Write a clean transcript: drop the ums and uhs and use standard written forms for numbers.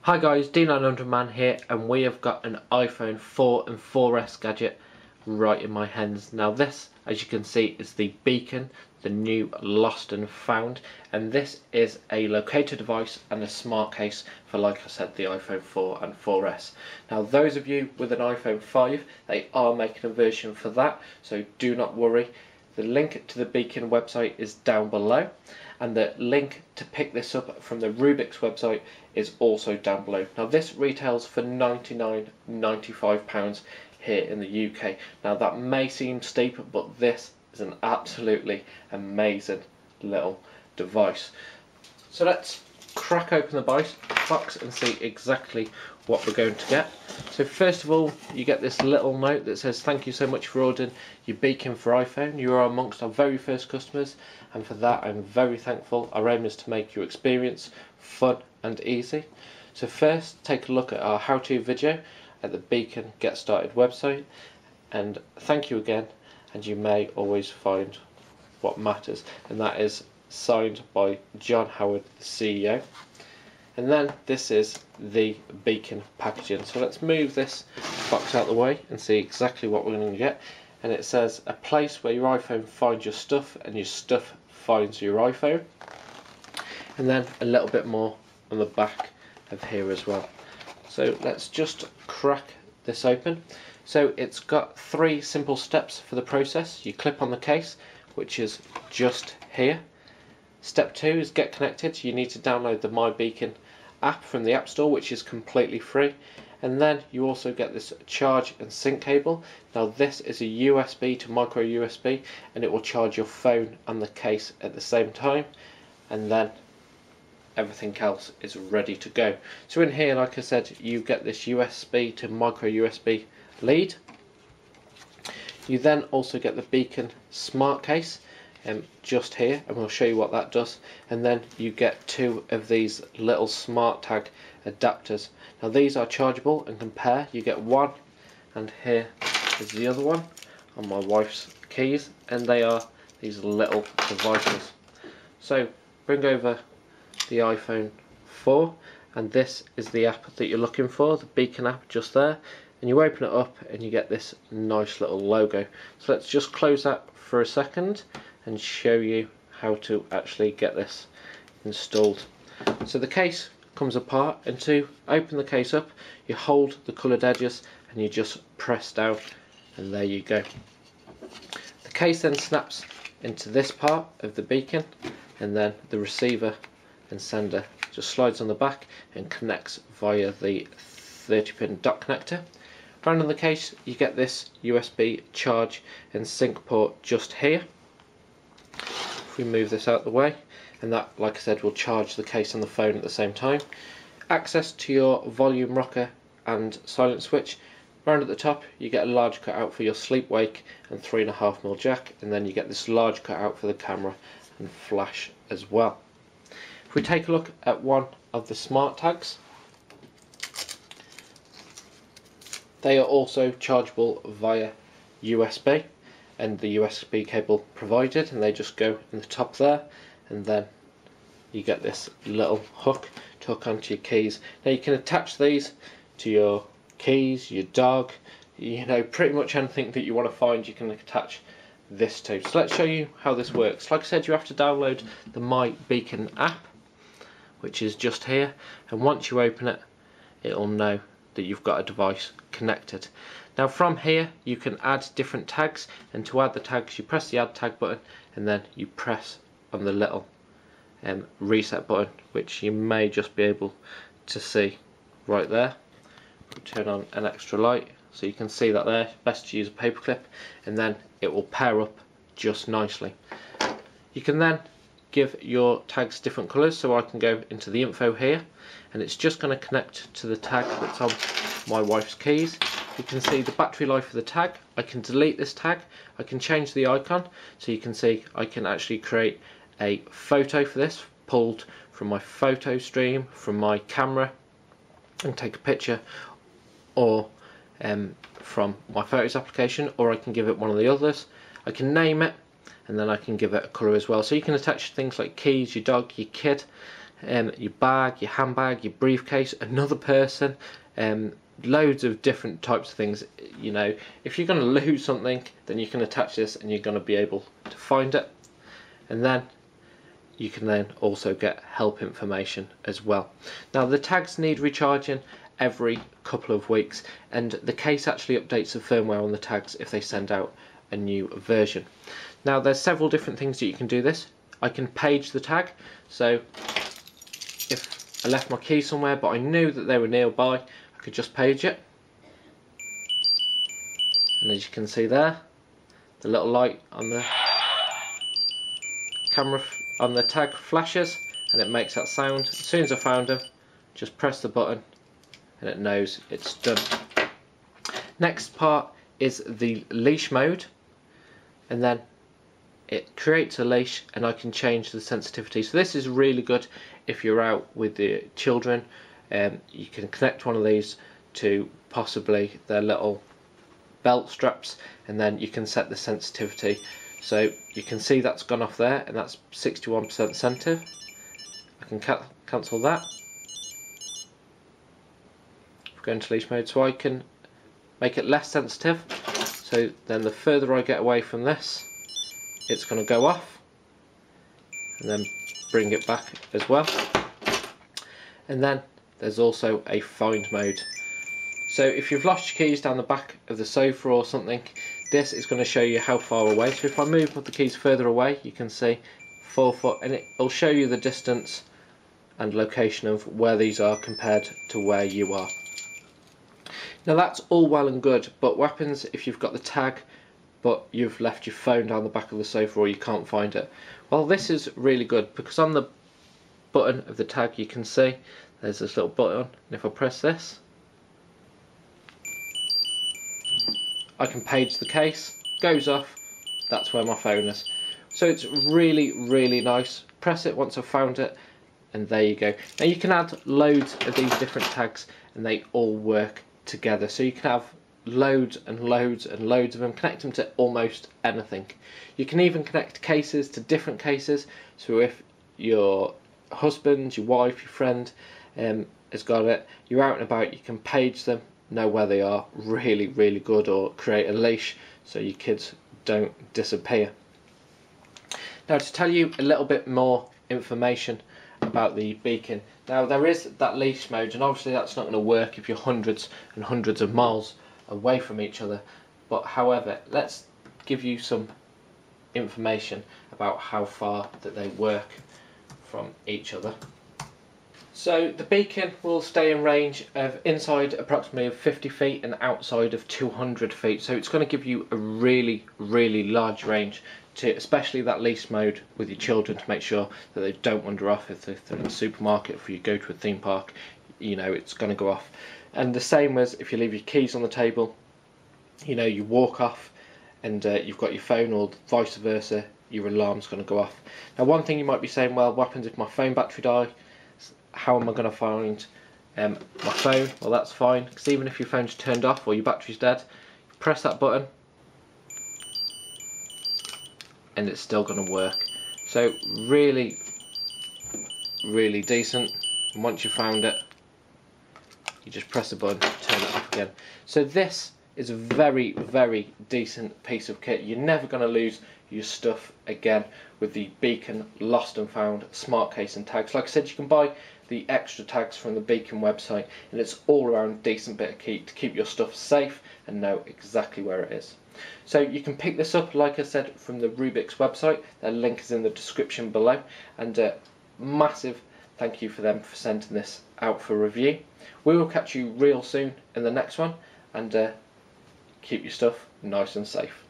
Hi guys, D900Man here, and we have got an iPhone 4 and 4S gadget right in my hands. Now this, as you can see, is the Bikn, the new lost and found, and this is a locator device and a smart case for, like I said, the iPhone 4 and 4S. Now those of you with an iPhone 5, they are making a version for that, so do not worry. The link to the Bikn website is down below, and the link to pick this up from the Rubik's website is also down below. Now this retails for £99.95 here in the UK. Now that may seem steep, but this is an absolutely amazing little device. So let's crack open the box and see exactly what we're going to get. So first of all, you get this little note that says, "Thank you so much for ordering your Bikn for iPhone. You are amongst our very first customers, and for that I'm very thankful. Our aim is to make your experience fun and easy." So first, take a look at our how-to video at the Bikn Get Started website, and thank you again, and you may always find what matters, and that is signed by John Howard, the CEO. And then this is the Bikn packaging. So let's move this box out of the way and see exactly what we're going to get. And it says, "A place where your iPhone finds your stuff and your stuff finds your iPhone." And then a little bit more on the back of here as well. So let's just crack this open. So it's got 3 simple steps for the process. You clip on the case, which is just here. Step 2 is get connected. You need to download the My Bikn app from the App Store, which is completely free. And then you also get this charge and sync cable. Now this is a USB to micro USB, and it will charge your phone and the case at the same time, and then everything else is ready to go. So in here, like I said, you get this USB to micro USB lead. You then also get the Bikn smart case just here, and we'll show you what that does. And then you get 2 of these little smart tag adapters. Now these are chargeable and can pair. You get one, and here is the other one on my wife's keys, and they are these little devices. So bring over the iPhone 4, and this is the app that you're looking for, the Bikn app just there, and you open it up and you get this nice little logo. So let's just close that for a second and show you how to actually get this installed. So the case comes apart, and to open the case up, you hold the coloured edges and you just press down, and there you go. The case then snaps into this part of the Bikn, and then the receiver and sender just slides on the back and connects via the 30-pin dock connector. Around on the case, you get this USB charge and sync port just here. If we move this out of the way, and that, like I said, will charge the case and the phone at the same time. Access to your volume rocker and silent switch. Round at the top, you get a large cutout for your sleep wake and 3.5mm jack, and then you get this large cutout for the camera and flash as well. If we take a look at one of the smart tags, they are also chargeable via USB, and the USB cable provided, and they just go in the top there, and then you get this little hook to hook onto your keys. Now you can attach these to your keys, your dog, you know, pretty much anything that you want to find you can attach this to. So let's show you how this works. Like I said, you have to download the My Bikn app, which is just here, and once you open it, it'll know that you've got a device connected. Now from here you can add different tags, and to add the tags you press the add tag button, and then you press on the little reset button, which you may just be able to see right there. Turn on an extra light so you can see that there. Best to use a paperclip, and then it will pair up just nicely. You can then give your tags different colours, so I can go into the info here, and it's just going to connect to the tag that's on my wife's keys. You can see the battery life of the tag. I can delete this tag, I can change the icon, so you can see I can actually create a photo for this, pulled from my photo stream, from my camera, and take a picture, or from my Photos application, or I can give it one of the others. I can name it, and then I can give it a colour as well. So you can attach things like keys, your dog, your kid, your bag, your handbag, your briefcase, another person, loads of different types of things. You know, if you're going to lose something, then you can attach this and you're going to be able to find it. And then you can then also get help information as well. Now the tags need recharging every couple of weeks, and the case actually updates the firmware on the tags if they send out a new version. Now there's several different things that you can do this. I can page the tag, so if I left my key somewhere but I knew that they were nearby, I could just page it, and as you can see there, the little light on the camera on the tag flashes and it makes that sound. As soon as I found them, just press the button and it knows it's done. Next part is the leash mode, and then it creates a leash and I can change the sensitivity. So this is really good if you're out with the children. You can connect one of these to possibly their little belt straps, and then you can set the sensitivity. So you can see that's gone off there, and that's 61% sensitive. I can cancel that. Go into leash mode, so I can make it less sensitive. So then the further I get away from this, it's going to go off, and then bring it back as well. And then there's also a find mode. So if you've lost your keys down the back of the sofa or something, this is going to show you how far away. So if I move the keys further away, you can see 4 foot, and it'll show you the distance and location of where these are compared to where you are. Now that's all well and good, but what happens if you've got the tag but you've left your phone down the back of the sofa or you can't find it? Well, this is really good, because on the button of the tag you can see there's this little button, and if I press this, I can page the case, goes off, that's where my phone is. So it's really nice. Press it once I've found it, and there you go. Now you can add loads of these different tags and they all work together, so you can have loads and loads and loads of them, connect them to almost anything. You can even connect cases to different cases, so if your husband, your wife, your friend has got it, you're out and about, you can page them, know where they are, really good, or create a leash so your kids don't disappear. Now to tell you a little bit more information about the Bikn. Now there is that leash mode, and obviously that's not going to work if you're hundreds and hundreds of miles away from each other, but however, let's give you some information about how far that they work from each other. So the Bikn will stay in range of inside approximately 50 feet and outside of 200 feet, so it's going to give you a really large range, to especially that leash mode with your children, to make sure that they don't wander off. If they're in the supermarket, if you go to a theme park, you know it's going to go off. And the same as if you leave your keys on the table, you know, you walk off and you've got your phone, or vice versa, your alarm's going to go off. Now one thing you might be saying, well, what happens if my phone battery dies? How am I going to find my phone? Well, that's fine, because even if your phone's turned off or your battery's dead, press that button and it's still going to work. So really decent. And once you've found it, you just press the button, turn it off again. So this is a very decent piece of kit. You're never going to lose your stuff again with the Bikn Lost and Found smart case and tags. Like I said, you can buy the extra tags from the Bikn website, and it's all around decent bit of kit to keep your stuff safe and know exactly where it is. So you can pick this up, like I said, from the Rubik's website. Their link is in the description below, and massive thank you for them for sending this out for review. We will catch you real soon in the next one, and keep your stuff nice and safe.